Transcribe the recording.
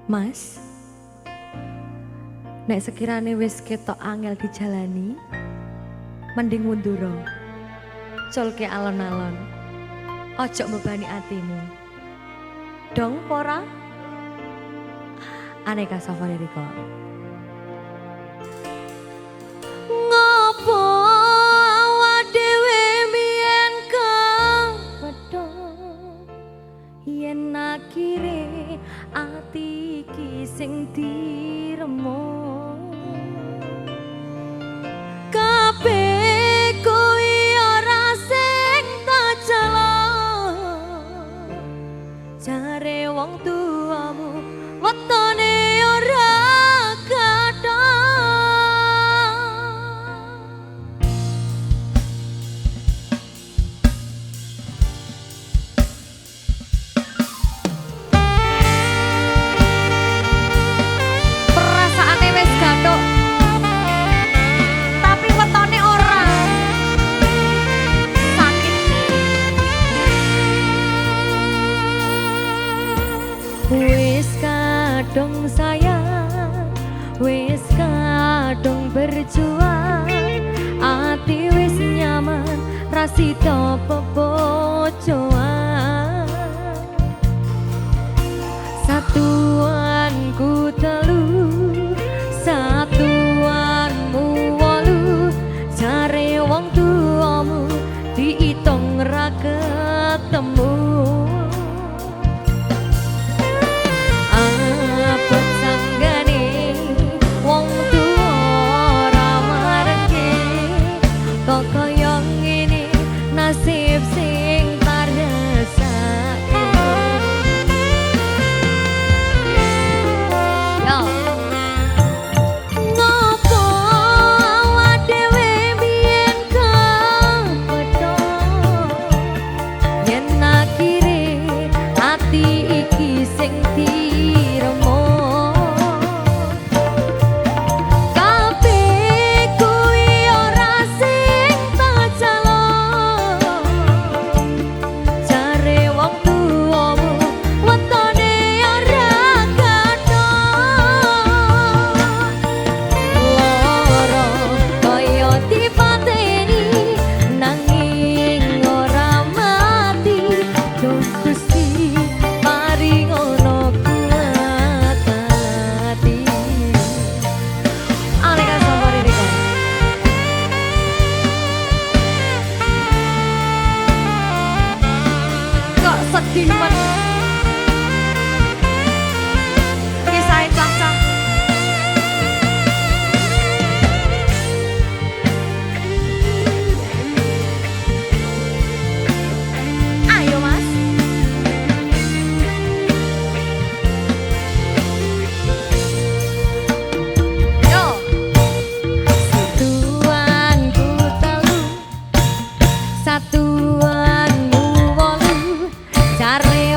Mas, nek sekirane wis ketok angel dijalani, mending mundura. Culke alon-alon, ojo mbebani atimu. Dong pora? Aneka Safari Record. Ngopo awak dhewe mien kepethuk yen akhire ati iki sing diremuk kabeh kuwi ora sing tak jaluk jare wong tuamu wetone ora kathah perasaane wis gathuk tapi wetone ora sakit wis kadung sayang wis kadung berjuang ati wis nyaman rasida pebojoan satuanku telu satuanmu wolu jare wong tuamu diitung ra ketemu abot sanggane wong tuwa ora marengke kok kaya ngene nasib sing taresake yo ngopo awak dhewe mien kepethuk yen akhire ati iki sing diremuk kabeh kuwi ora sing tak jaluk jare wong tuamu wetone ora kathah lara kaya dipateni nanging ora mati Duh Gusti paringono kuat ati Aneka Safari Record. Kok sedih men kisah cacah ayo mas yo satuanku telu satuanmu wolu jare